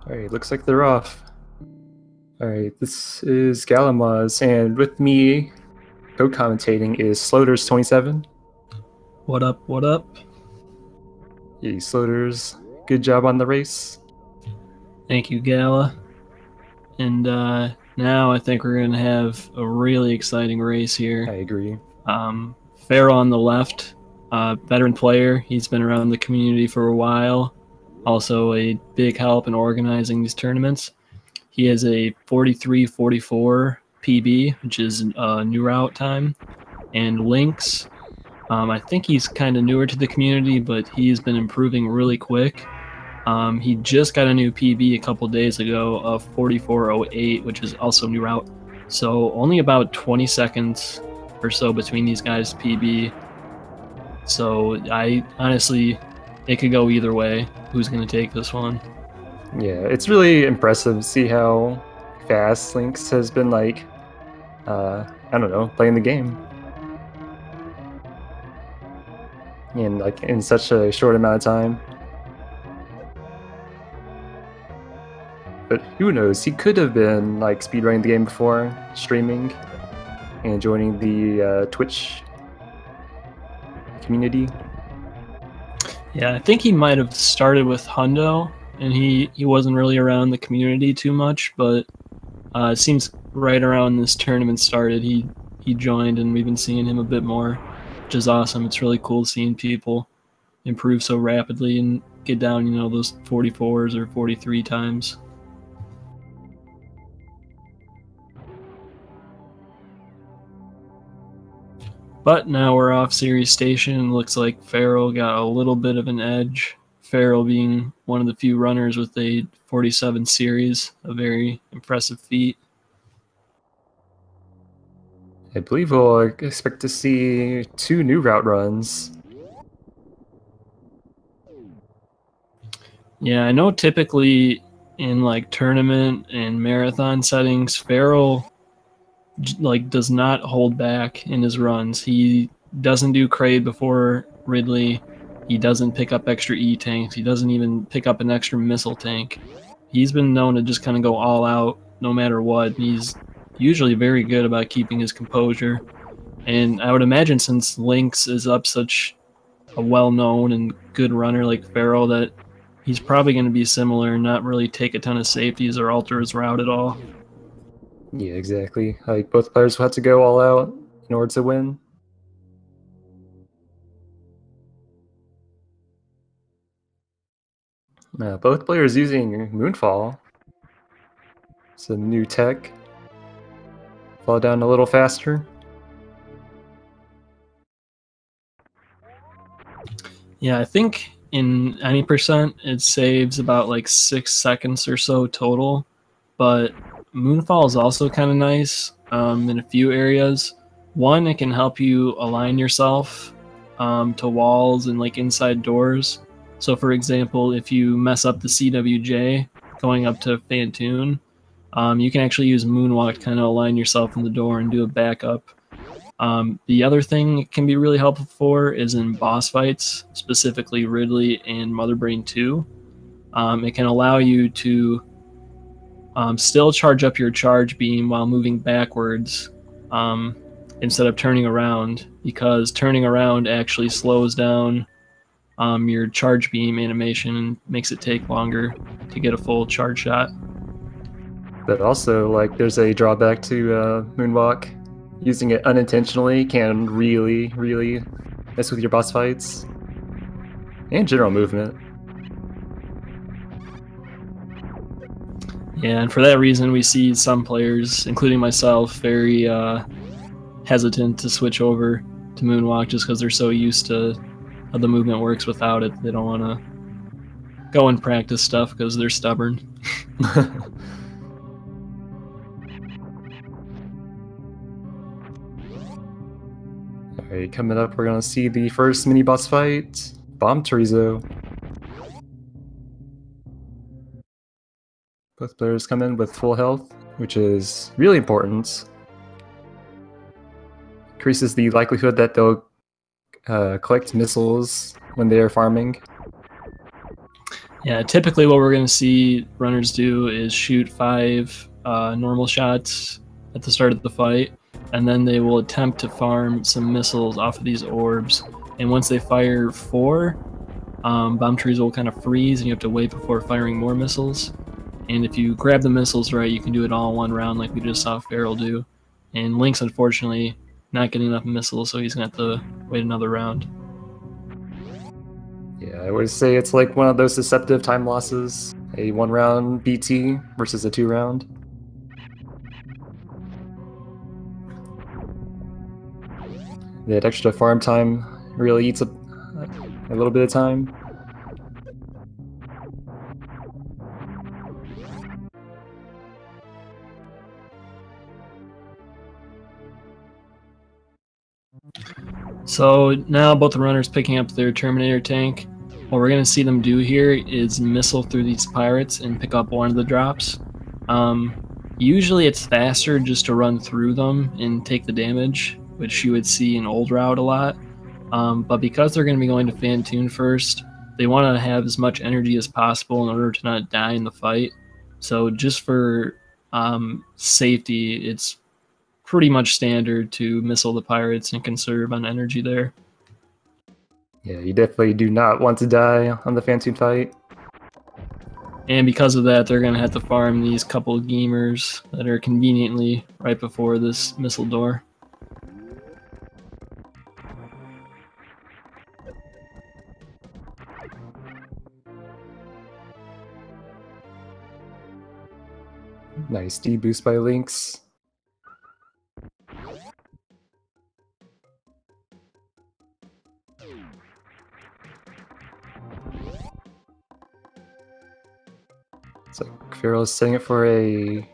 Alright, looks like they're off. Alright, this is Galamaz, and with me co-commentating is Sloters27. What up, what up? Hey, Sloters, good job on the race. Thank you, Gala. And now I think we're going to have a really exciting race here. I agree. Farrell on the left, veteran player. He's been around the community for a while. Also a big help in organizing these tournaments. He has a 43-44 PB, which is a new route time. And Lynx, I think he's kind of newer to the community, but he's been improving really quick. He just got a new PB a couple days ago of 44.08, which is also new route. So only about 20 seconds or so between these guys' PB. So I honestly, it could go either way. Who's going to take this one? Yeah, it's really impressive to see how fast Lynx has been, like, I don't know, playing the game. And, like, in such a short amount of time. But who knows, he could have been, like, speedrunning the game before, streaming, and joining the Twitch community. Yeah, I think he might have started with Hundo, and he wasn't really around the community too much, but it seems right around this tournament started, he joined, and we've been seeing him a bit more, which is awesome. It's really cool seeing people improve so rapidly and get down, you know, those 44s or 43 times. But now we're off series station. Looks like Farrell got a little bit of an edge. Farrell being one of the few runners with a 47 series, a very impressive feat. I believe we'll expect to see 2 new route runs. Yeah, I know typically in like tournament and marathon settings, Farrell like does not hold back in his runs. He doesn't do Kraid before Ridley. He doesn't pick up extra E-tanks. He doesn't even pick up an extra missile tank. He's been known to just kind of go all out no matter what. He's usually very good about keeping his composure. And I would imagine since Lynx is up such a well-known and good runner like Farrell, that he's probably going to be similar and not really take a ton of safeties or alter his route at all. Yeah, exactly. Like, both players will have to go all out in order to win. Both players using Moonfall. Some new tech. Fall down a little faster. Yeah, I think in any percent it saves about like 6 seconds or so total, but Moonfall is also kind of nice in a few areas. One, it can help you align yourself to walls and like inside doors. So for example, if you mess up the CWJ going up to Fantoon, you can actually use Moonwalk to kind of align yourself in the door and do a backup. The other thing it can be really helpful for is in boss fights, specifically Ridley and Mother Brain 2. It can allow you to still charge up your charge beam while moving backwards instead of turning around, because turning around actually slows down your charge beam animation and makes it take longer to get a full charge shot. But also, like, there's a drawback to Moonwalk. Using it unintentionally can really, really mess with your boss fights and general movement. Yeah, and for that reason, we see some players, including myself, very hesitant to switch over to Moonwalk just because they're so used to how the movement works without it. They don't want to go and practice stuff because they're stubborn. Alright, coming up, we're gonna see the first mini boss fight, Bomb Chorizo. Both players come in with full health, which is really important. Increases the likelihood that they'll collect missiles when they are farming. Yeah, typically what we're going to see runners do is shoot 5 normal shots at the start of the fight, and then they will attempt to farm some missiles off of these orbs. And once they fire 4, bomb trees will kind of freeze, and you have to wait before firing more missiles. And if you grab the missiles right, you can do it all in one round like we just saw Feral do. And Lynx, unfortunately, not getting enough missiles, so he's going to have to wait another round. Yeah, I would say it's like one of those deceptive time losses. A 1-round BT versus a 2-round. That extra farm time really eats up a little bit of time. So now both the runners picking up their Terminator tank. What we're going to see them do here is missile through these pirates and pick up one of the drops. Usually it's faster just to run through them and take the damage, which you would see in old route a lot. But because they're going to be going to Fantoon first, they want to have as much energy as possible in order to not die in the fight. So just for safety, it's pretty much standard to missile the pirates and conserve on energy there. Yeah, you definitely do not want to die on the Fantoon fight. And because of that, they're going to have to farm these couple of gamers that are conveniently right before this missile door. Nice D-boost by Lynx. So Feral's setting it for a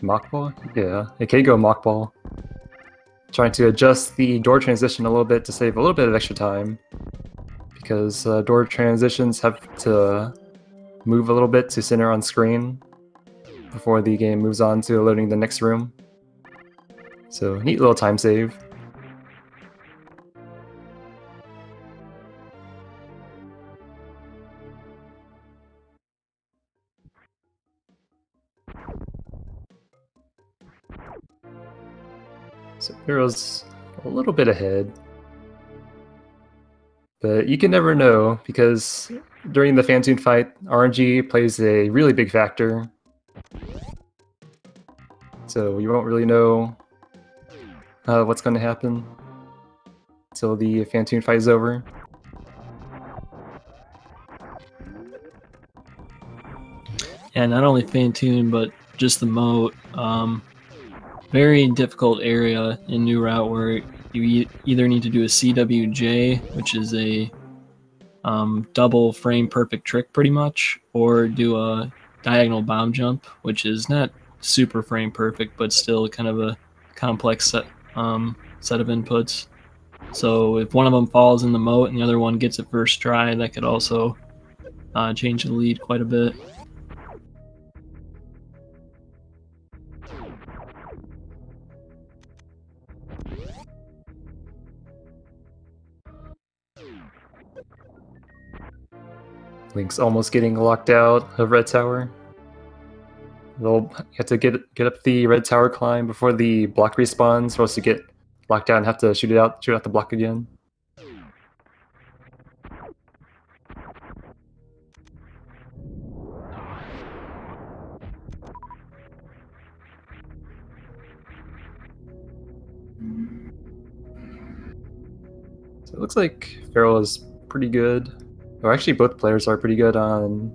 mock ball? Yeah, it can go mock ball. Trying to adjust the door transition a little bit to save a little bit of extra time. Because door transitions have to move a little bit to center on screen before the game moves on to loading the next room. So neat little time save. So Feral's a little bit ahead. But you can never know, because during the Fantoon fight, RNG plays a really big factor. So you won't really know what's going to happen until the Fantoon fight is over. Yeah, not only Fantoon, but just the moat. Very difficult area in New Route where you either need to do a CWJ, which is a double frame perfect trick pretty much, or do a diagonal bomb jump, which is not super frame perfect, but still kind of a complex set of inputs. So if one of them falls in the moat and the other one gets it first try, that could also change the lead quite a bit. Lynx almost getting locked out of Red Tower. They'll have to get up the Red Tower climb before the block respawns, or else you get locked out and have to shoot out the block again. So it looks like Feral is pretty good. Or actually, both players are pretty good on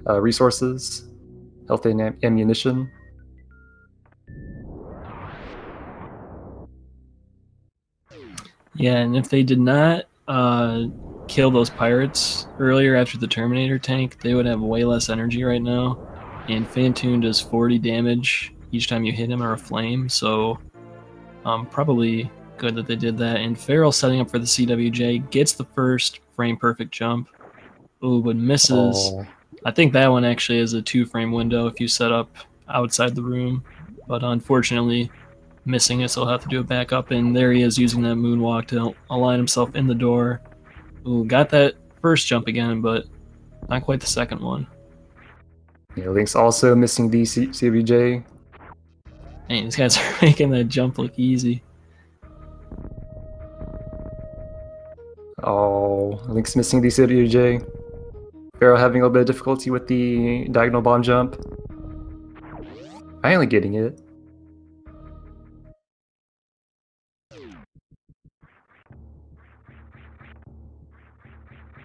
resources, health and ammunition. Yeah, and if they did not kill those pirates earlier after the Terminator tank, they would have way less energy right now. And Fantoon does 40 damage each time you hit him or a flame, so probably good that they did that. And Feral setting up for the CWJ gets the first frame perfect jump. Ooh, but misses. Oh. I think that one actually is a 2-frame window if you set up outside the room. But unfortunately, missing it, so he'll have to do it back up. And there he is using that moonwalk to align himself in the door. Ooh, got that first jump again, but not quite the second one. Yeah, Lynx also missing the CBJ. Man, these guys are making that jump look easy. Oh, Lynx missing the CBJ. Pharaoh having a little bit of difficulty with the diagonal bomb jump. Finally getting it.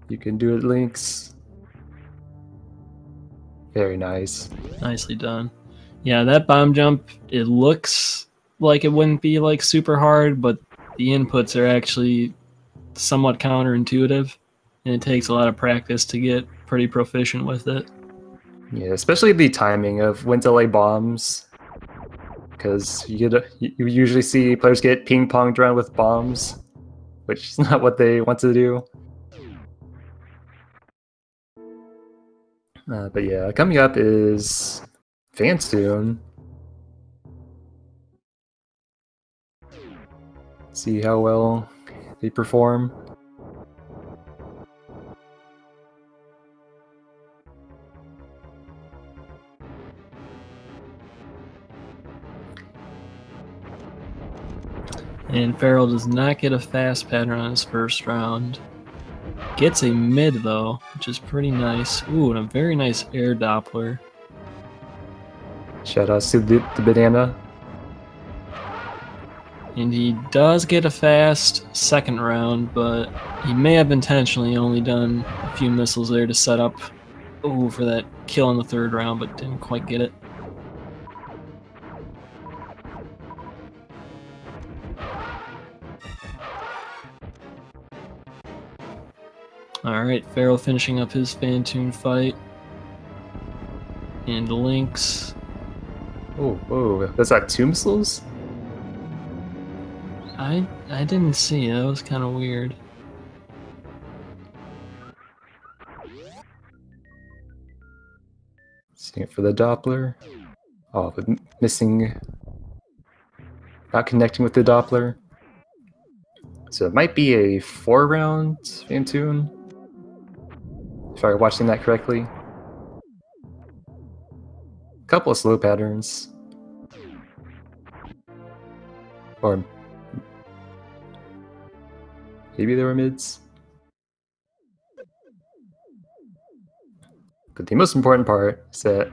You can do it, Lynx. Very nice. Nicely done. Yeah, that bomb jump, it looks like it wouldn't be like super hard, but the inputs are actually somewhat counterintuitive, and it takes a lot of practice to get pretty proficient with it. Yeah, especially the timing of when to lay bombs, because you usually see players get ping-ponged around with bombs, which is not what they want to do. But yeah, coming up is Phantoon. See how well they perform. And Farrell does not get a fast pattern on his first round. Gets a mid though, which is pretty nice. Ooh, and a very nice air Doppler. Shout out to the banana. And he does get a fast second round, but he may have intentionally only done a few missiles there to set up for that kill in the third round, but didn't quite get it. Alright, Farrell finishing up his Phantoon fight. And Lynx. Oh, that's that two missiles? I didn't see. That was kind of weird. Seeing it for the Doppler. Oh, but missing. Not connecting with the Doppler. So it might be a 4-round Phantoon. If I'm watching that correctly. A couple of slow patterns. Or maybe they were mids. But the most important part is that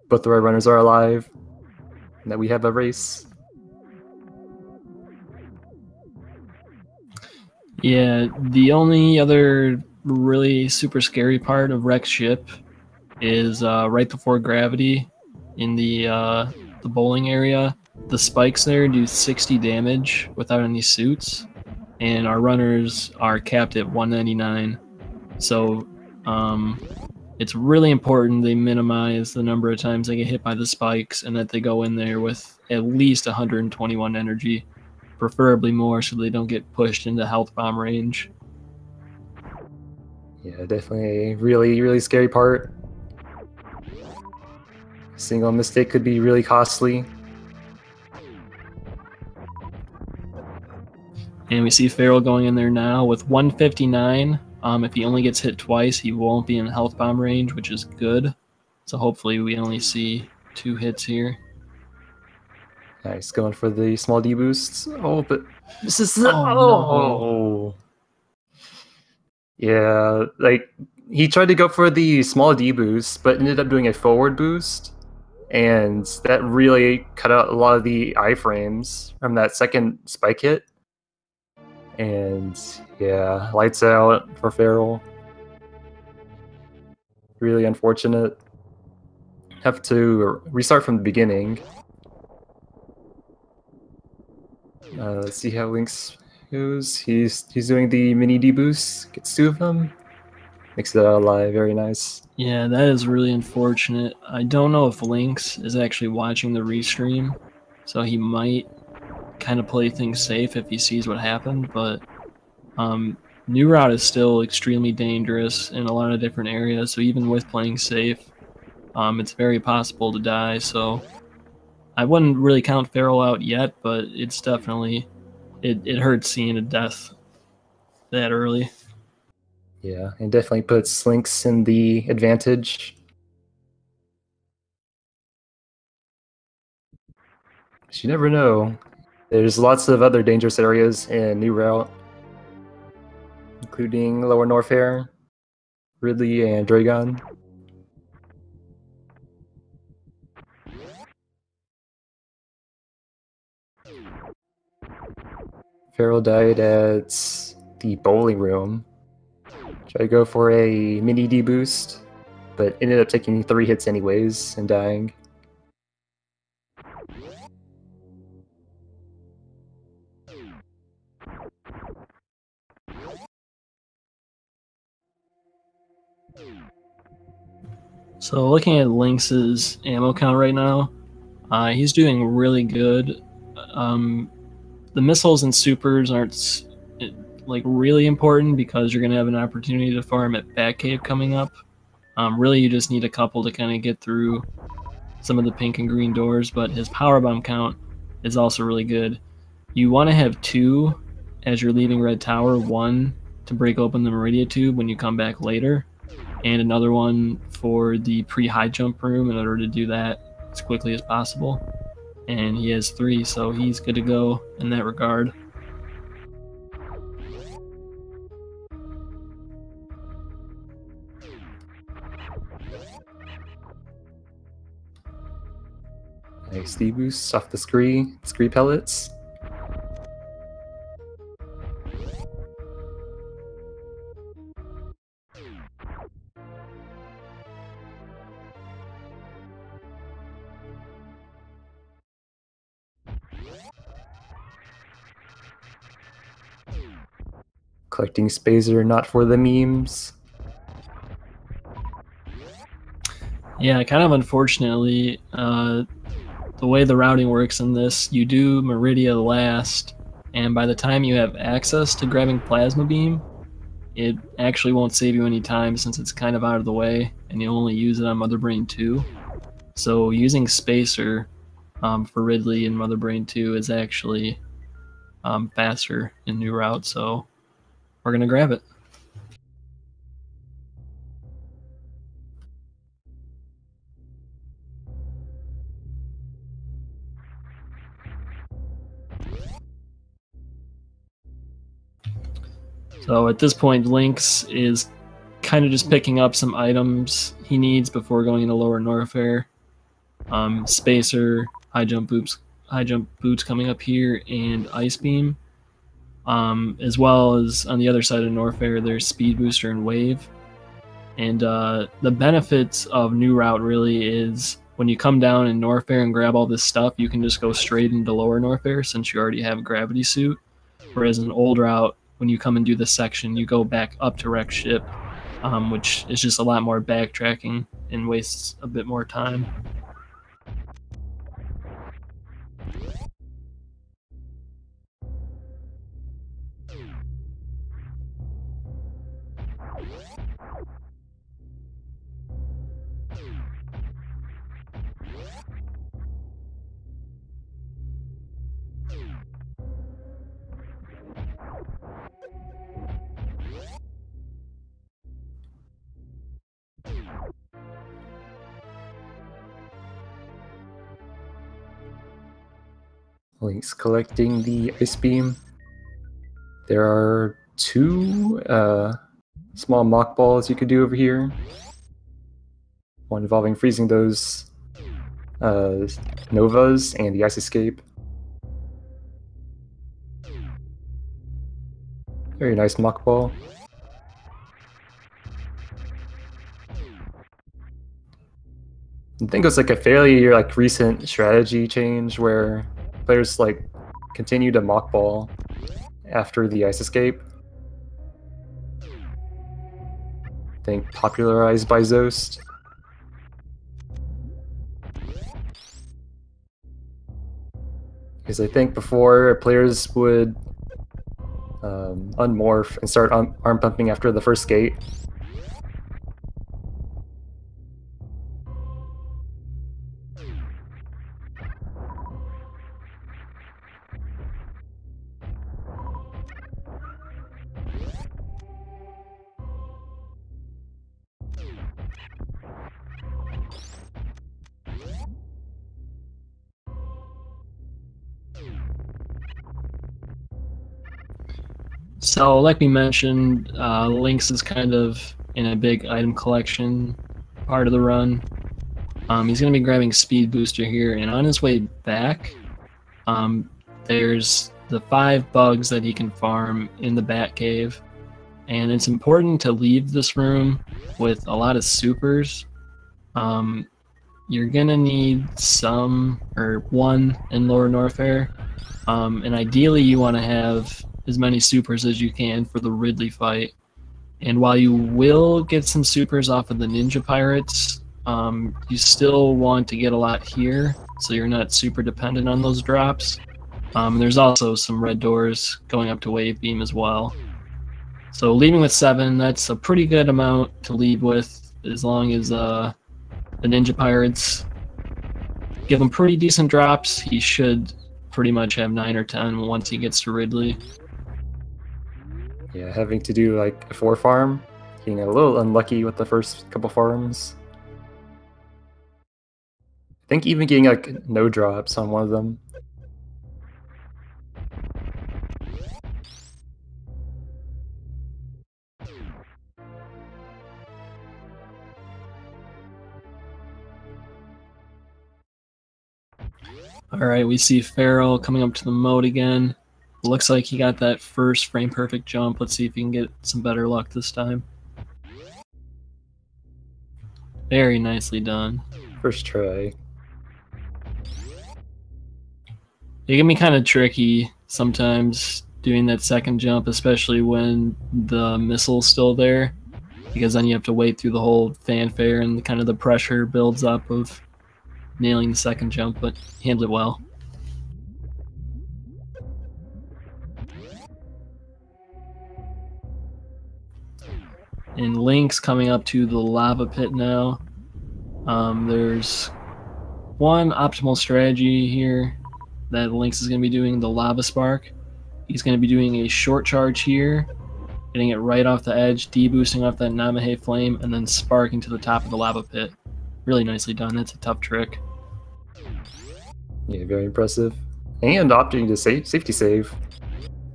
both of our runners are alive and that we have a race. Yeah, the only other really super scary part of Wreck's ship is right before gravity in the bowling area. The spikes there do 60 damage without any suits, and our runners are capped at 199. So it's really important they minimize the number of times they get hit by the spikes and that they go in there with at least 121 energy, preferably more so they don't get pushed into health bomb range. Yeah, definitely a really, really scary part. A single mistake could be really costly. And we see Farrell going in there now with 159. If he only gets hit twice, he won't be in health bomb range, which is good. So hopefully we only see 2 hits here. Nice, going for the small D boosts. Oh, but this is no. Yeah, like he tried to go for the small D boost, but ended up doing a forward boost, and that really cut out a lot of the iframes from that second spike hit. And yeah, lights out for Farrell. Really unfortunate. Have to restart from the beginning. Let's see how Lynx goes. He's doing the mini D boost. Gets 2 of them. Makes it out alive. Very nice. Yeah, that is really unfortunate. I don't know if Lynx is actually watching the restream, so he might kind of play things safe if he sees what happened, but New Route is still extremely dangerous in a lot of different areas, so even with playing safe, it's very possible to die, so I wouldn't really count Farrell out yet, but it's definitely, it hurts seeing a death that early. Yeah, it definitely puts Lynx in the advantage. But you never know. There's lots of other dangerous areas in New Route, including Lower Norfair, Ridley, and Dragon. Farrell died at the bowling room. Tried to go for a mini D boost, but ended up taking 3 hits anyways and dying. So looking at Lynx's ammo count right now, he's doing really good. The missiles and supers aren't like really important because you're gonna have an opportunity to farm at Batcave coming up. Really, you just need a couple to kind of get through some of the pink and green doors, but his power bomb count is also really good. You want to have 2 as you're leaving Red Tower, 1 to break open the Meridia tube when you come back later, and another one for the pre-high jump room in order to do that as quickly as possible. And he has 3, so he's good to go in that regard. Nice D boosts off the scree pellets. Collecting Spazer not for the memes. Yeah, kind of unfortunately, the way the routing works in this, you do Meridia last, and by the time you have access to grabbing Plasma Beam, it actually won't save you any time since it's kind of out of the way, and you only use it on Mother Brain 2. So using Spacer for Ridley and Mother Brain 2 is actually faster in New Route, so we're going to grab it. So at this point, Lynx is kind of just picking up some items he needs before going into Lower Norfair. Spacer, high jump boots coming up here, and Ice Beam. As well as on the other side of Norfair, there's Speed Booster and Wave. And the benefits of New Route really is when you come down in Norfair and grab all this stuff, you can just go straight into Lower Norfair since you already have a Gravity Suit. Whereas in Old Route, when you come and do this section, you go back up to Wreck Ship, which is just a lot more backtracking and wastes a bit more time. Lynx collecting the Ice Beam. There are 2 small mock balls you could do over here. One involving freezing those Novas and the Ice Escape. Very nice mock ball. I think it was like a fairly recent strategy change where players continue to mock ball after the Ice Escape. I think popularized by Zost. Because I think before players would unmorph and start arm pumping after the first gate. So, like we mentioned, Lynx is kind of in a big item collection part of the run. He's going to be grabbing Speed Booster here, and on his way back, there's the 5 bugs that he can farm in the Bat Cave. And it's important to leave this room with a lot of supers. You're going to need one in Lower Norfair. And ideally you want to have as many supers as you can for the Ridley fight. And while you will get some supers off of the Ninja Pirates, you still want to get a lot here, so you're not super dependent on those drops. There's also some red doors going up to Wave Beam as well. So leaving with 7, that's a pretty good amount to lead with, as long as the Ninja Pirates give him pretty decent drops. He should pretty much have 9 or 10 once he gets to Ridley. Yeah, having to do like a 4 farm, being a little unlucky with the first couple farms. I think even getting like no drops on one of them. Alright, we see Farrell coming up to the moat again. Looks like he got that first frame perfect jump. Let's see if he can get some better luck this time. Very nicely done. First try. It can be kind of tricky sometimes doing that second jump, especially when the missile's still there, because then you have to wait through the whole fanfare and kind of the pressure builds up of nailing the second jump, but he handled it well. And Lynx coming up to the lava pit now. There's one optimal strategy here that Lynx is going to be doing, the lava spark. He's going to be doing a short charge here, getting it right off the edge, de-boosting off that Namahe flame, and then sparking to the top of the lava pit. Really nicely done. That's a tough trick. Yeah, very impressive. And opting to safety save.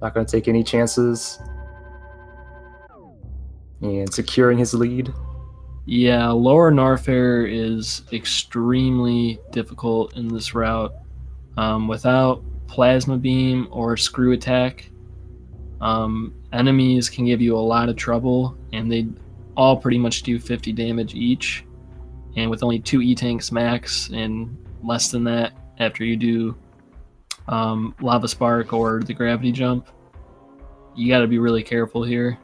Not going to take any chances. And securing his lead. Yeah, Lower Norfair is extremely difficult in this route. Without Plasma Beam or Screw Attack, enemies can give you a lot of trouble, and they all pretty much do 50 damage each. And with only 2 E-Tanks max, and less than that after you do Lava Spark or the Gravity Jump, you gotta be really careful here.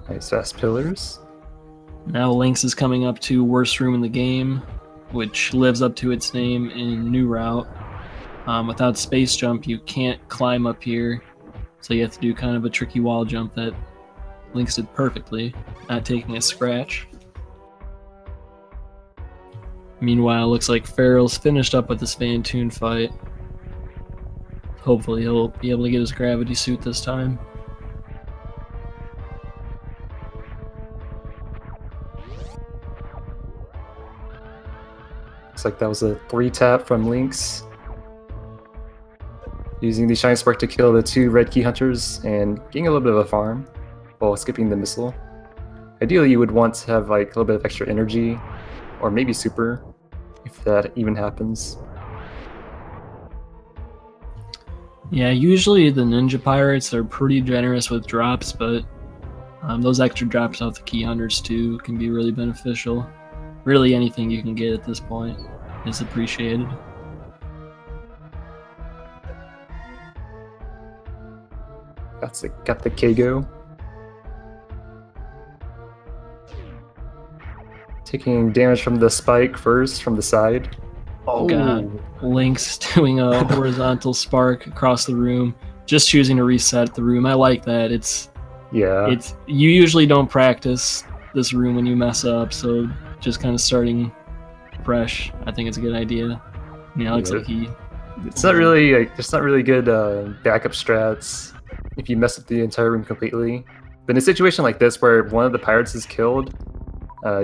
Nice fast pillars. Now Lynx is coming up to worst room in the game, which lives up to its name in New Route. Without Space Jump, you can't climb up here, so you have to do kind of a tricky wall jump that Lynx did perfectly, not taking a scratch. Meanwhile, looks like Farrell's finished up with this Fantoon fight. Hopefully he'll be able to get his gravity suit this time. Looks like that was a 3-tap from Lynx. Using the Shine Spark to kill the 2 red key hunters and getting a little bit of a farm while skipping the missile. Ideally you would want to have like a little bit of extra energy, or maybe super, if that even happens. Yeah, usually the Ninja Pirates are pretty generous with drops, but those extra drops off the key hunters too can be really beneficial. Really anything you can get at this point is appreciated. Got the Kago. Taking damage from the spike first, from the side. Oh god. Lynx doing a horizontal spark across the room, just choosing to reset the room. I like that. You usually don't practice this room when you mess up, so just kind of starting fresh, I think it's a good idea. Yeah, looks like he... It's not really good backup strats if you mess up the entire room completely. But in a situation like this where one of the pirates is killed,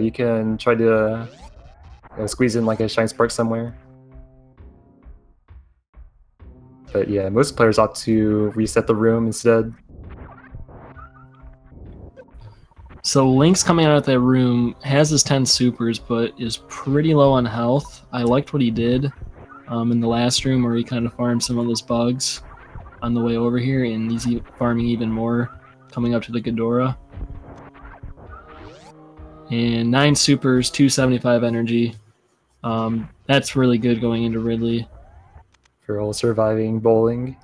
you can try to squeeze in like a shine spark somewhere. But yeah, most players opt to reset the room instead. So Lynx coming out of that room has his 10 supers, but is pretty low on health. I liked what he did in the last room where he kind of farmed some of those bugs on the way over here, and he's farming even more coming up to the Ghidorah. And 9 supers, 275 energy. That's really good going into Ridley. For all surviving bowling.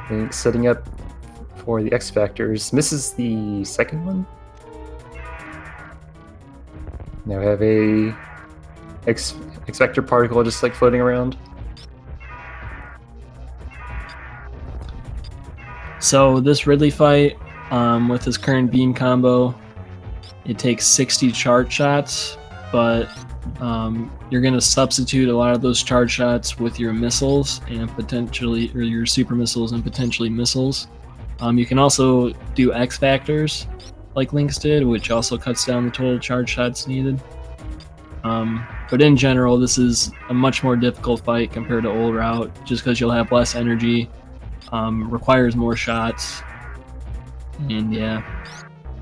And setting up for the X Factors. Misses the second one. Now we have a X Factor particle just like floating around. So this Ridley fight, with his current beam combo, it takes 60 charge shots, but you're going to substitute a lot of those charge shots with your missiles and potentially, or your super missiles and potentially missiles. You can also do X Factors like Lynx did, which also cuts down the total charge shots needed. But in general, this is a much more difficult fight compared to old route, just because you'll have less energy, requires more shots, and yeah.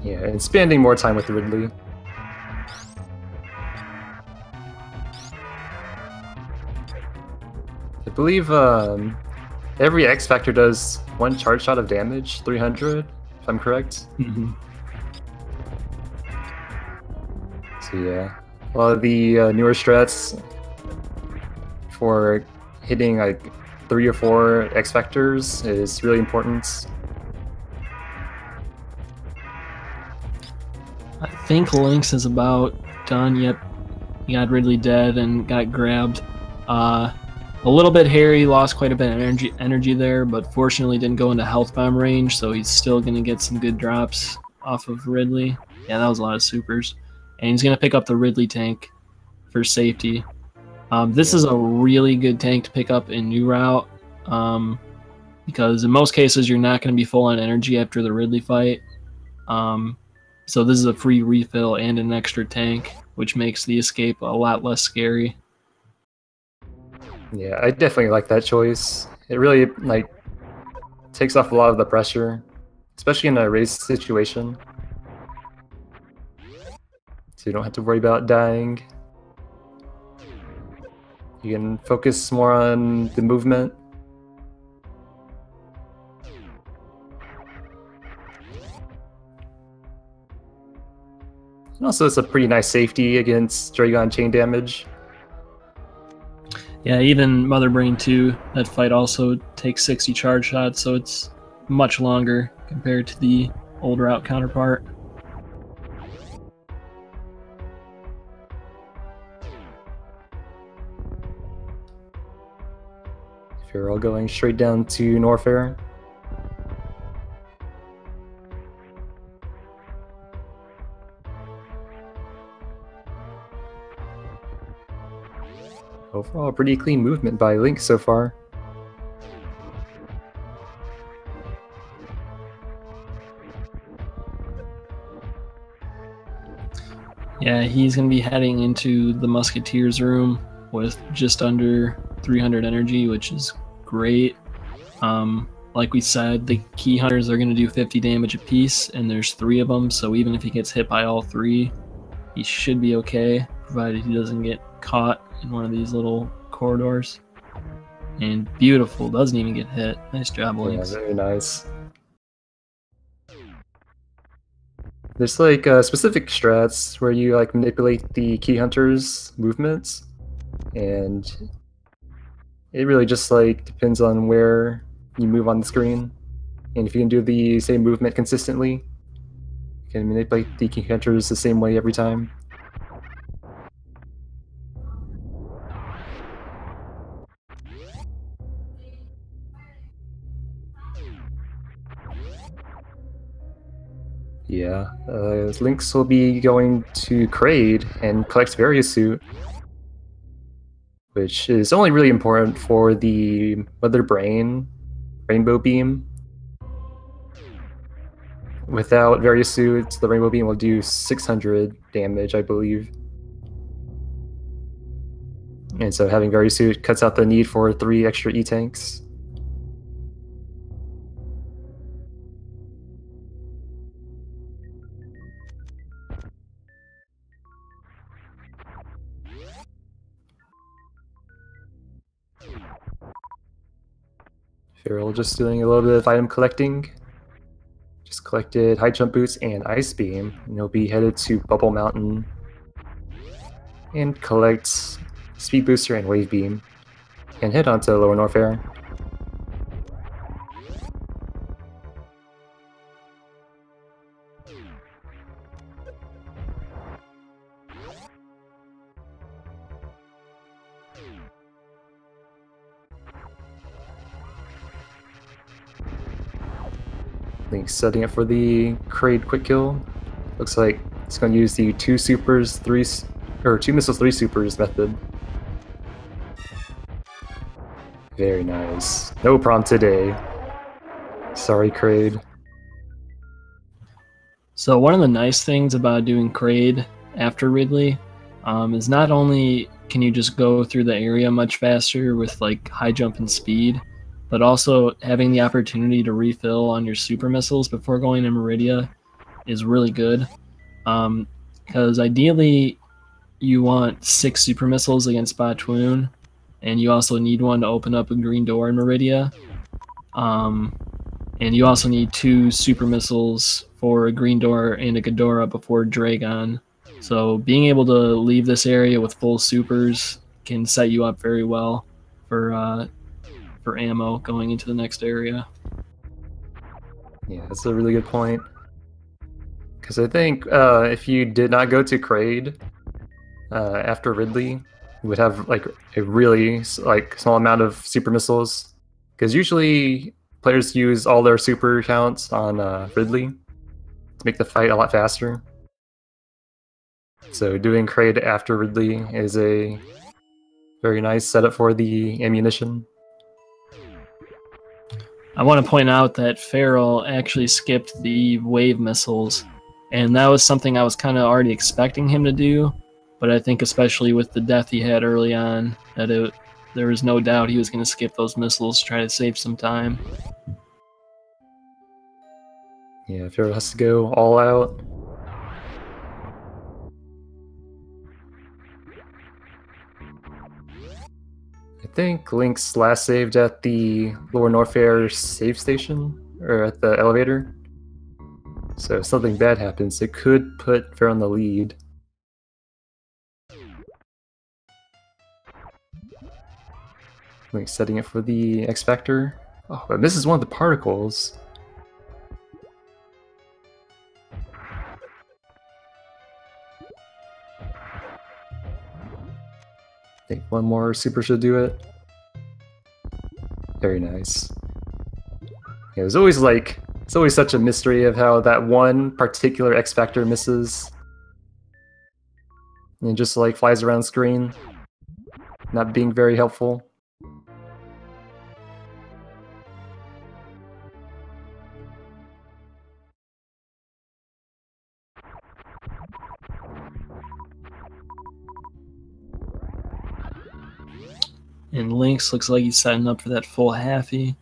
Yeah, and spending more time with Ridley. I believe every X Factor does 1 charge shot of damage, 300, if I'm correct. Mm-hmm. So yeah, a lot of the newer strats for hitting like 3 or 4 X Factors is really important. I think Lynx is about done. Yep, he got Ridley dead and got grabbed. A little bit hairy, lost quite a bit of energy there, but fortunately didn't go into health bomb range, so he's still going to get some good drops off of Ridley. Yeah, that was a lot of supers. And he's going to pick up the Ridley tank for safety. This is a really good tank to pick up in New Route, because in most cases you're not going to be full on energy after the Ridley fight. So this is a free refill and an extra tank, which makes the escape a lot less scary. Yeah, I definitely like that choice. It really like takes off a lot of the pressure, especially in a race situation. So you don't have to worry about dying. You can focus more on the movement. And also it's a pretty nice safety against Dragon chain damage. Yeah, even Mother Brain 2, that fight also takes 60 charge shots, so it's much longer compared to the old route counterpart. If you're all going straight down to Norfair. Overall, pretty clean movement by Lynx so far. Yeah, he's going to be heading into the Musketeers room with just under 300 energy, which is great. Like we said, the key hunters are going to do 50 damage apiece, and there's 3 of them, so even if he gets hit by all 3, he should be okay, provided he doesn't get caught in one of these little corridors. And beautiful, doesn't even get hit. Nice job, Lynx. Yeah, very nice. There's like specific strats where you like manipulate the key hunters' movements, and it really just like depends on where you move on the screen. And if you can do the same movement consistently, you can manipulate the key hunters the same way every time. Yeah, Lynx will be going to Kraid and collect Suit, which is only really important for the Mother Brain Rainbow Beam. without various suits, the Rainbow Beam will do 600 damage, I believe. And so having various suit cuts out the need for 3 extra E-tanks. Feral just doing a little bit of item collecting. Just collected high jump boots and ice beam, and he'll be headed to Bubble Mountain and collect speed booster and wave beam, and head on to Lower Norfair. Lynx setting up for the Kraid quick kill. Looks like it's going to use the 2 missiles, 3 supers method. Very nice. No problem today. Sorry, Kraid. So one of the nice things about doing Kraid after Ridley is not only can you just go through the area much faster with like high jump and speed, but also having the opportunity to refill on your super missiles before going to Meridia is really good. Because ideally you want 6 super missiles against Batwoon, and you also need one to open up a green door in Meridia. And you also need 2 super missiles for a green door and a Ghidorah before Dragon. So being able to leave this area with full supers can set you up very well for ammo going into the next area. Yeah, that's a really good point. Because I think if you did not go to Kraid after Ridley, you would have like a really small amount of super missiles. Because usually players use all their super counts on Ridley to make the fight a lot faster. So doing Kraid after Ridley is a very nice setup for the ammunition. I want to point out that Feral actually skipped the wave missiles, and that was something I was kind of already expecting him to do, but I think especially with the death he had early on, that there was no doubt he was going to skip those missiles to try to save some time. Yeah, Feral has to go all out. I think Lynx last saved at the Lower Norfair save station, or at the elevator. So if something bad happens, it could put Feral in the lead. Lynx setting it for the X Factor. Oh, but misses one of the particles. I think one more super should do it. Very nice. Yeah, it's always such a mystery of how that one particular X Factor misses. And just like flies around screen, not being very helpful. And Lynx looks like he's setting up for that full halfie.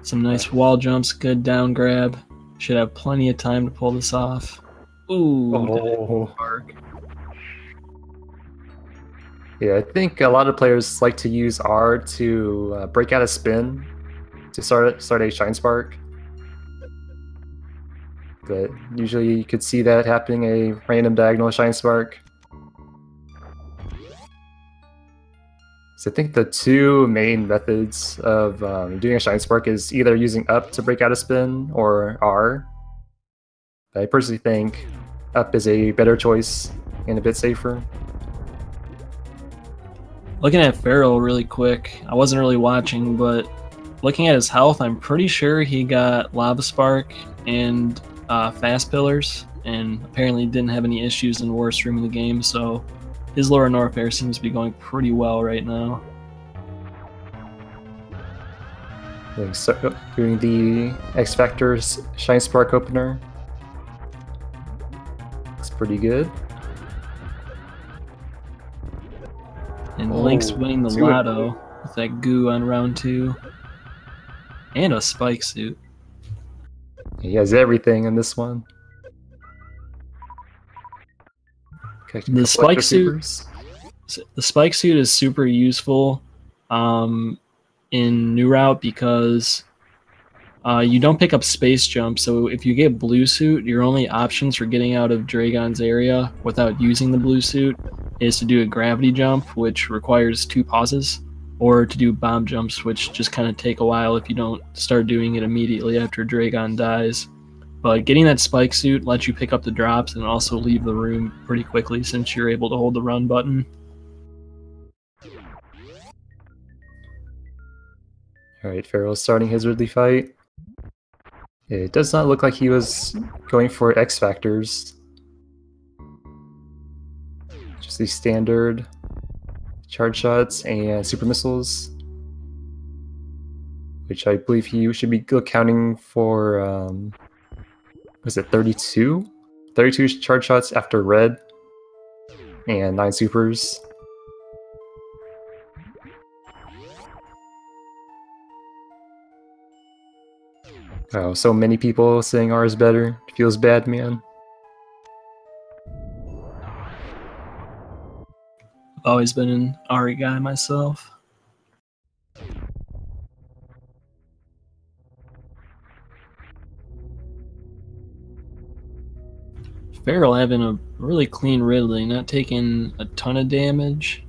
Some nice wall jumps, good down grab. Should have plenty of time to pull this off. Ooh, oh. Yeah, I think a lot of players like to use R to break out a spin to start a Shine Spark. But usually you could see that happening, a random diagonal Shine Spark. So I think the 2 main methods of doing a Shine Spark is either using up to break out a spin or R. But I personally think up is a better choice and a bit safer. Looking at Feral really quick, I wasn't really watching, but looking at his health, I'm pretty sure he got Lava Spark and Fast Pillars, and apparently didn't have any issues in the worst room in the game, so his Lower Norfair seems to be going pretty well right now. Lynx doing the X Factor's Shine Spark opener. Looks pretty good. And Lynx winning the Lotto with that goo on round 2. And a spike suit. He has everything in this one. The spike suit is super useful in New Route because you don't pick up space jump. So if you get blue suit, your only options for getting out of Dragon's area without using the blue suit is to do a gravity jump, which requires 2 pauses, or to do bomb jumps, which just kind of take a while if you don't start doing it immediately after Dragon dies. But getting that spike suit lets you pick up the drops and also leave the room pretty quickly since you're able to hold the run button. Alright, Pharaoh's starting his Ridley fight. It does not look like he was going for X Factors. Just the standard charge shots and super missiles, which I believe he should be counting for, was it 32? 32 charge shots after red and 9 supers. Oh, so many people saying R is better. It feels bad, man. I've always been an Ari guy myself. Feral having a really clean Ridley, not taking a ton of damage.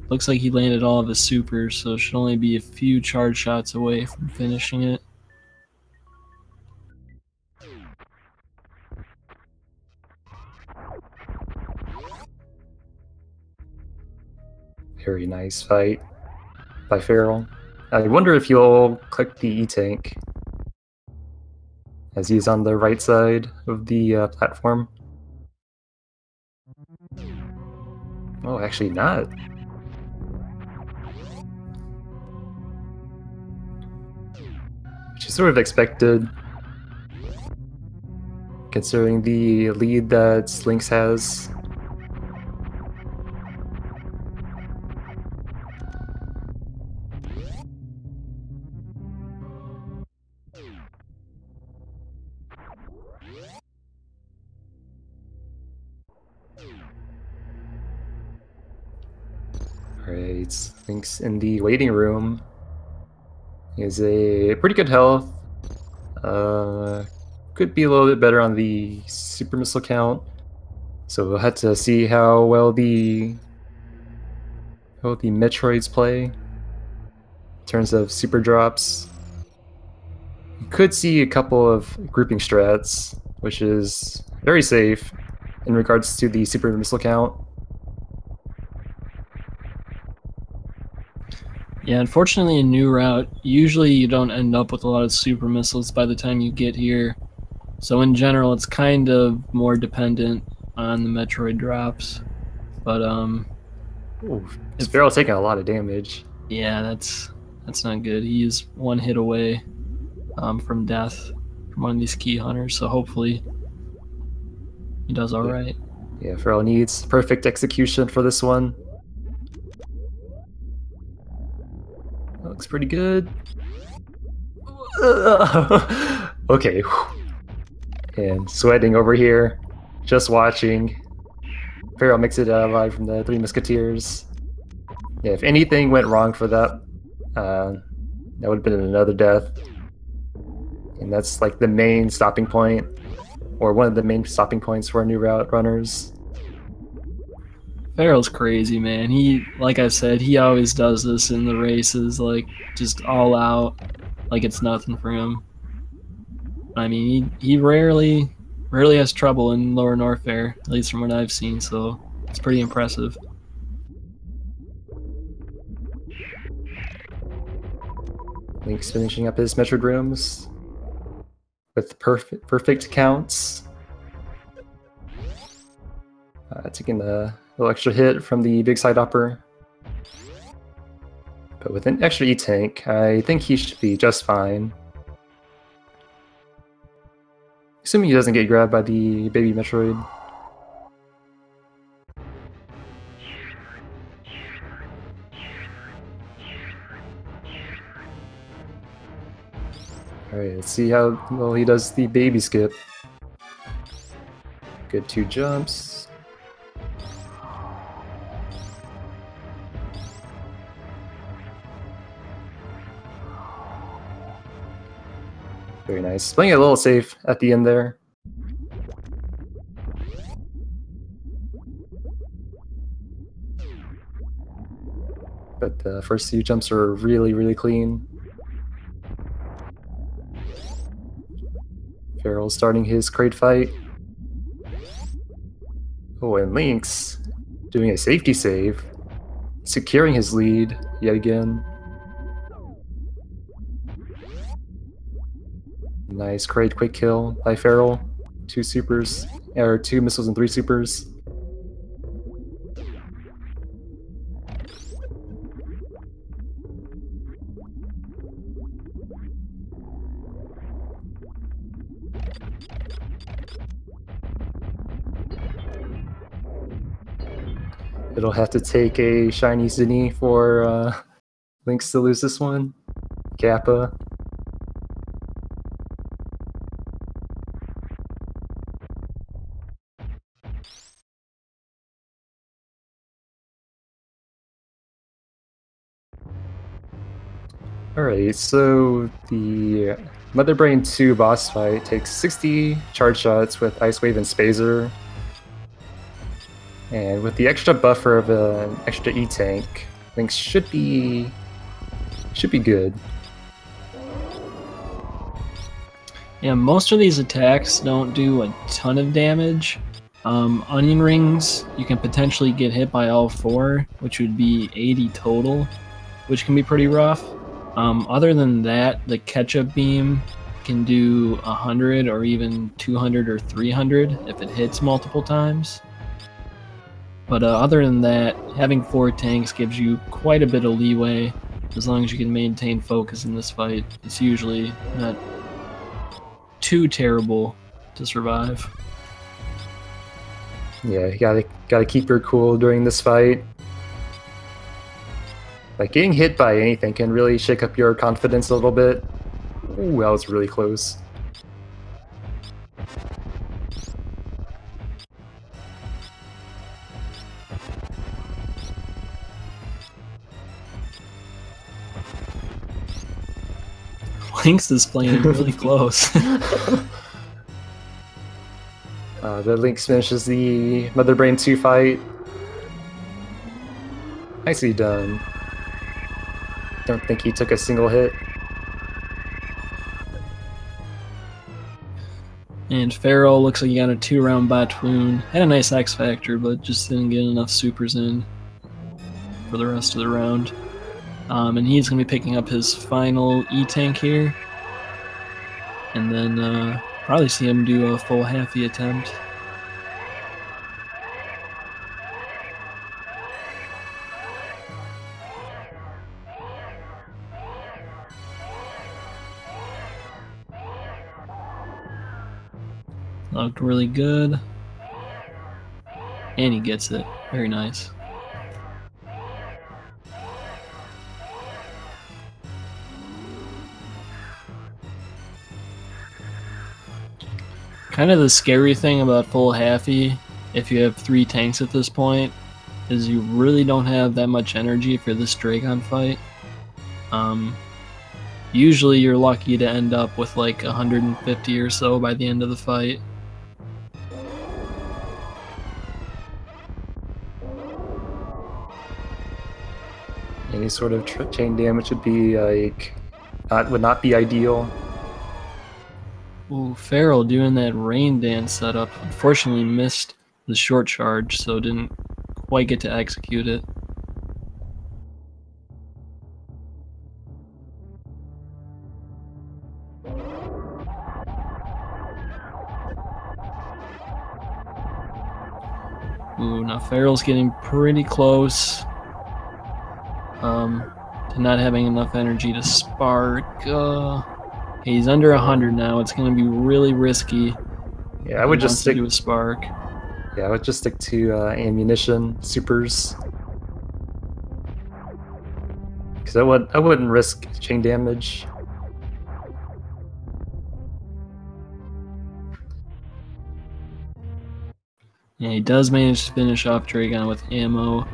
Looks like he landed all of his supers, so should only be a few charge shots away from finishing it. Very nice fight by Feral. I wonder if he'll click the E-Tank, as he's on the right side of the platform. Oh, actually not. Which is sort of expected, considering the lead that Lynx has. Alright, Lynx in the waiting room. He has a pretty good health. Could be a little bit better on the super missile count. So we'll have to see how well the Metroids play in terms of super drops. You could see a couple of grouping strats, which is very safe in regards to the super missile count. Yeah, unfortunately in New Route, usually you don't end up with a lot of super missiles by the time you get here. So in general, it's kind of more dependent on the Metroid drops. But Sparrow's taking a lot of damage. Yeah, that's not good. He is 1 hit away from death from one of these key hunters, so hopefully he does all right. Yeah, Pharrell needs perfect execution for this one. Looks pretty good. Okay. And sweating over here, just watching. Pharrell makes it alive from the 3 Musketeers. Yeah, if anything went wrong for that, that would have been another death. And that's like the main stopping point, or one of the main stopping points for New Route runners. Farrell's crazy, man. He, like I said, he always does this in the races, like just all out, like it's nothing for him. I mean, he rarely has trouble in Lower Norfair, at least from what I've seen, so it's pretty impressive. Lynx finishing up his Metroid rooms with perfect counts. Taking a little extra hit from the big side upper. But with an extra E-Tank, I think he should be just fine. Assuming he doesn't get grabbed by the baby Metroid. Alright, let's see how well he does the baby skip. Good 2 jumps. Very nice. Playing it a little safe at the end there. But the first few jumps are really, really clean. Farrell starting his crate fight. Oh, and Lynx doing a safety save. Securing his lead yet again. Nice crate quick kill by Farrell. 2 supers, or 2 missiles and 3 supers. It'll have to take a shiny Zinni for Lynx to lose this one. Kappa. Alright, so the Mother Brain 2 boss fight takes 60 charge shots with Ice Wave and Spazer. And with the extra buffer of an extra E-Tank, Lynx should be good. Yeah, most of these attacks don't do a ton of damage. Onion rings, you can potentially get hit by all 4, which would be 80 total, which can be pretty rough. Other than that, the ketchup beam can do 100 or even 200 or 300 if it hits multiple times. But other than that, having 4 tanks gives you quite a bit of leeway. As long as you can maintain focus in this fight, it's usually not too terrible to survive. Yeah, you gotta keep your cool during this fight. Like, getting hit by anything can really shake up your confidence a little bit. Ooh, that was really close. Lynx is playing really close. The Lynx finishes the Mother Brain 2 fight. Nicely done. Don't think he took a single hit. And Farrell looks like he got a 2-round Batoon. Had a nice X Factor, but just didn't get enough supers in for the rest of the round. And he's going to be picking up his final E-Tank here. And then probably see him do a full half-E attempt. Looked really good. And he gets it. Very nice. Kind of the scary thing about full half-E, if you have 3 tanks at this point, is you really don't have that much energy for this Dragon fight. Usually you're lucky to end up with like 150 or so by the end of the fight. Any sort of chain damage would be like would not be ideal. Ooh, Farrell doing that rain dance setup. Unfortunately missed the short charge, so didn't quite get to execute it. Ooh, now Farrell's getting pretty close. to not having enough energy to spark. He's under 100 now. It's going to be really risky. Yeah, I would just stick to do a spark. Yeah, I would just stick to ammunition supers. Because I wouldn't risk chain damage. Yeah, he does manage to finish off Dragon with ammo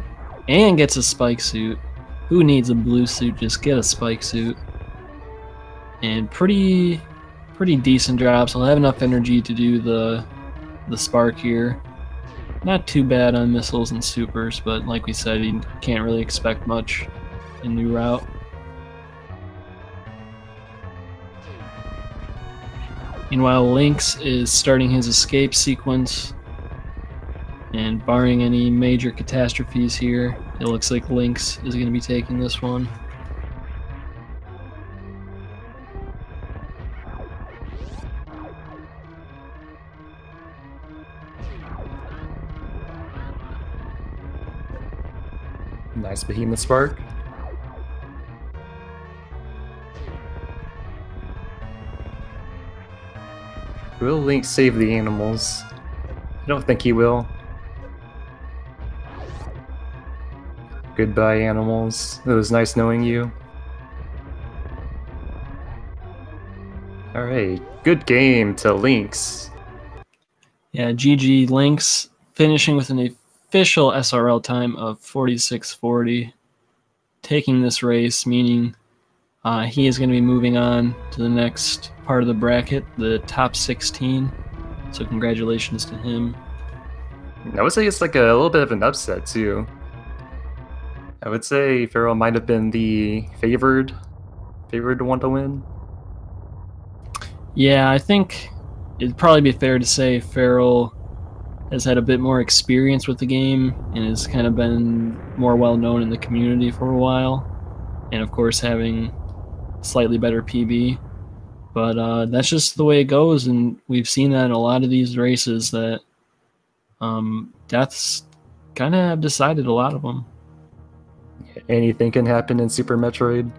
and gets a spike suit. Who needs a blue suit? Just get a spike suit. And pretty decent drops. He'll have enough energy to do the spark here. Not too bad on missiles and supers, but like we said, he can't really expect much in New Route. Meanwhile, Lynx is starting his escape sequence, and barring any major catastrophes here, it looks like Lynx is going to be taking this one. Nice behemoth spark. Will Lynx save the animals? I don't think he will. Goodbye, animals. It was nice knowing you. Alright, good game to Lynx. Yeah, GG Lynx, finishing with an official SRL time of 46:40, taking this race, meaning he is going to be moving on to the next part of the bracket, the top 16. So congratulations to him. I would say it's like a little bit of an upset too. I would say Farrell might have been the favored one to win. Yeah, I think it'd probably be fair to say Farrell has had a bit more experience with the game and has kind of been more well known in the community for a while, and of course having slightly better PB. But that's just the way it goes, and we've seen that in a lot of these races that deaths kind of have decided a lot of them. Anything can happen in Super Metroid.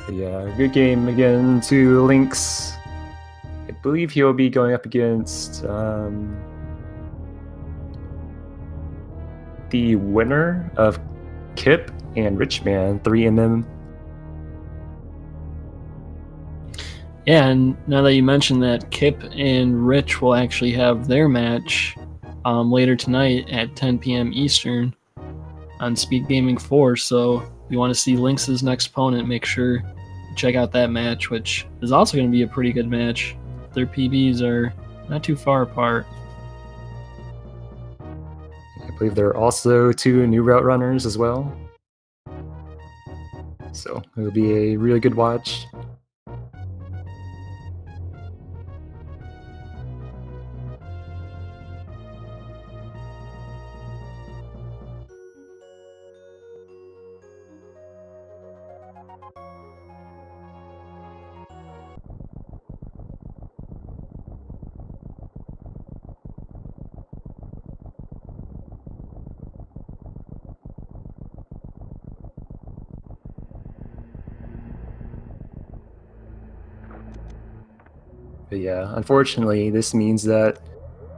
But yeah, good game again to Lynx. I believe he'll be going up against the winner of Kip and Richman 3MM. Yeah, and now that you mentioned that, Kip and Rich will actually have their match later tonight at 10 p.m. Eastern on Speed Gaming 4. So if you want to see Lynx's next opponent, make sure to check out that match, which is also going to be a pretty good match. Their PBs are not too far apart. I believe there are also 2 new route runners as well. So it'll be a really good watch. But yeah, unfortunately, this means that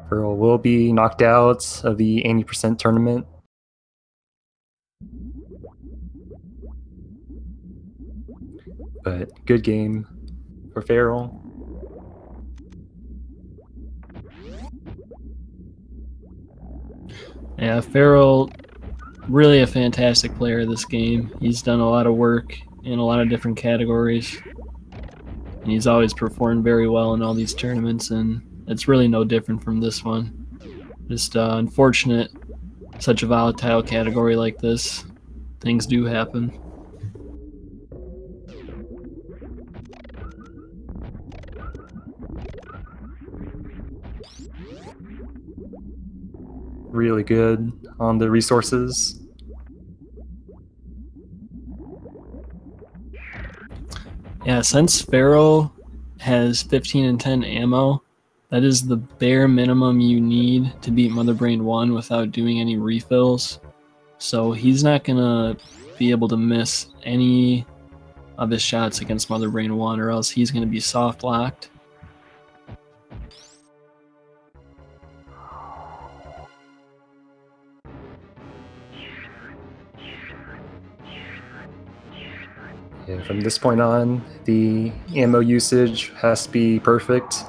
Pearl will be knocked out of the 80% tournament. But good game for Farrell. Yeah, Farrell, really a fantastic player this game. He's done a lot of work in a lot of different categories. And he's always performed very well in all these tournaments, and it's really no different from this one. Just unfortunate, such a volatile category like this. Things do happen. Really good on the resources. Yeah, since Farrell has 15 and 10 ammo, That is the bare minimum you need to beat Mother Brain 1 without doing any refills. So he's not going to be able to miss any of his shots against Mother Brain 1, or else he's going to be soft locked. Yeah, from this point on, the ammo usage has to be perfect.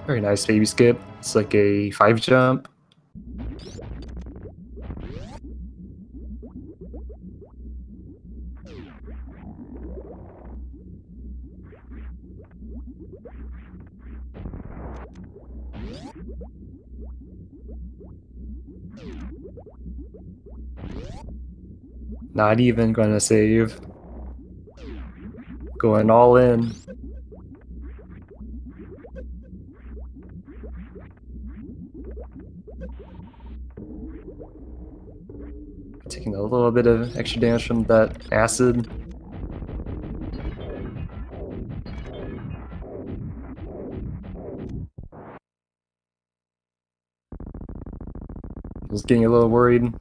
Very nice baby skip. It's like a 5 jump. Not even gonna save. Going all in. Taking a little bit of extra damage from that acid. I was getting a little worried.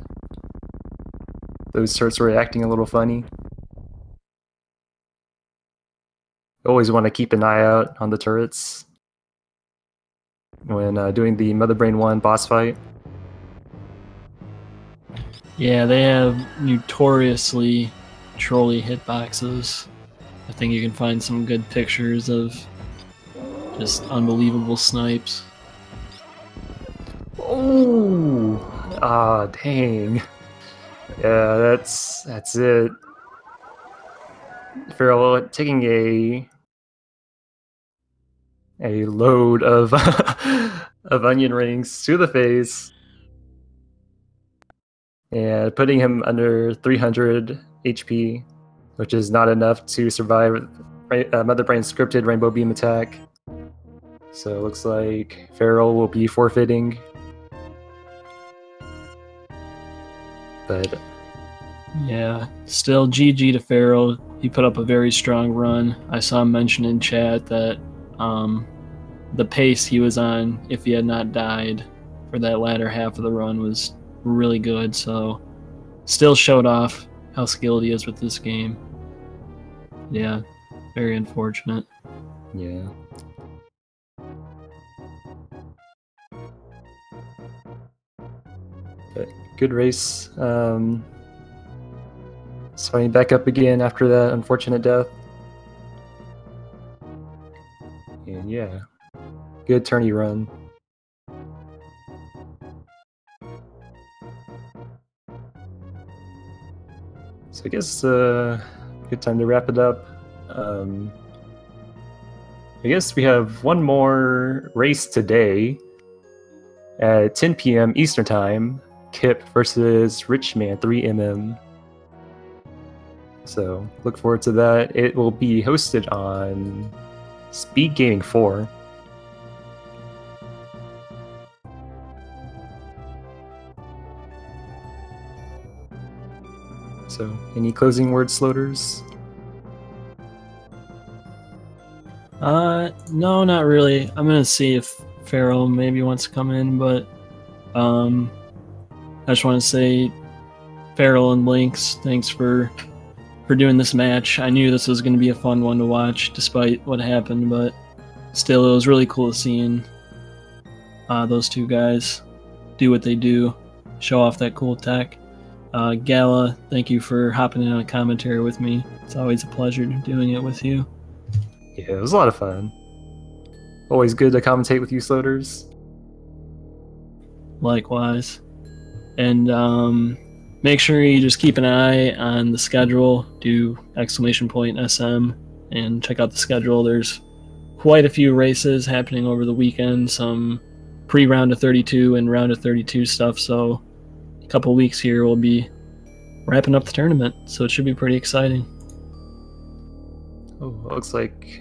Those turrets were acting a little funny. Always want to keep an eye out on the turrets when doing the Mother Brain 1 boss fight. Yeah, they have notoriously trolly hitboxes. I think you can find some good pictures of just unbelievable snipes. Oh! Ah, dang. Yeah, that's it. Feral taking a load of of onion rings to the face and putting him under 300 HP, which is not enough to survive Mother Brain's scripted Rainbow Beam attack. So it looks like Feral will be forfeiting. But yeah, still GG to Feral. He put up a very strong run. I saw him mention in chat that the pace he was on, if he had not died for that latter half of the run, was really good. So still showed off how skilled he is with this game. Yeah, very unfortunate. yeah. But good race. Starting back up again after that unfortunate death. And yeah, good tourney run. So I guess good time to wrap it up. I guess we have one more race today at 10 p.m. Eastern Time. Kip versus Richman 3mm. So look forward to that. It will be hosted on Speed Gaming 4. So any closing words, Sloters? No, not really. I'm gonna see if Feral maybe wants to come in, but I just want to say, Feral and Lynx, thanks for doing this match. I knew this was going to be a fun one to watch, despite what happened, but still, it was really cool seeing those two guys do what they do, show off that cool tech. Gala, thank you for hopping in on a commentary with me. It's always a pleasure doing it with you. Yeah, it was a lot of fun. Always good to commentate with you, Sloters. Likewise. And make sure you just keep an eye on the schedule. Do !SM and check out the schedule. There's quite a few races happening over the weekend. Some pre-round of 32 and round of 32 stuff. So a couple weeks here we'll be wrapping up the tournament. So it should be pretty exciting. Oh, looks like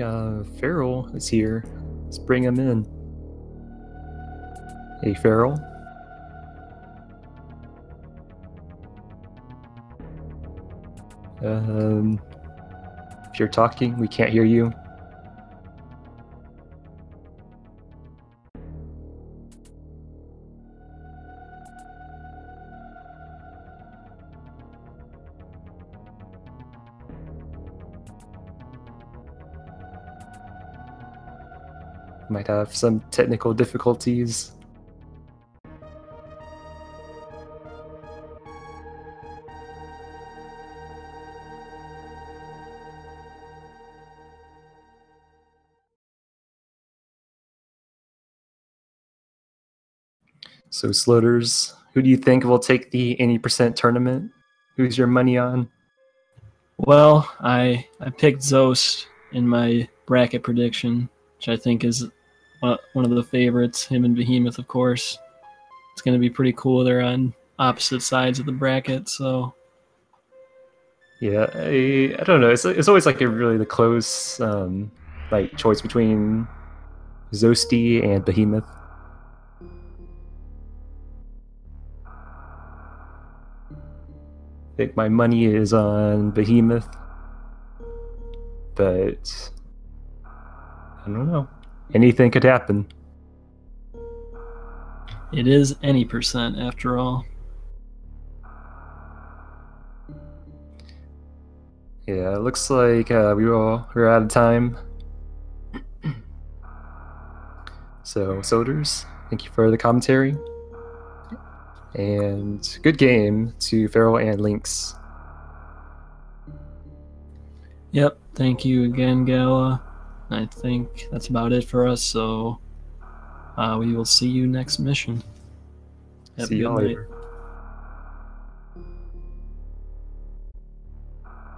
Feral is here. Let's bring him in. Hey, Feral. If you're talking, we can't hear you. Might have some technical difficulties. So Sloters, who do you think will take the 80% tournament? Who's your money on? Well, I picked Zost in my bracket prediction, which I think is one of the favorites. Him and Behemoth, of course. It's going to be pretty cool. They're on opposite sides of the bracket, so Yeah, I don't know. It's always like the close like choice between Zosty and Behemoth. I think my money is on Behemoth, but I don't know. Anything could happen. it is any percent after all. Yeah, it looks like we're out of time. So, Soders, thank you for the commentary. And good game to Feral and Lynx. Yep, thank you again, Gala. I think that's about it for us, so we will see you next mission. Have See a you good night. later.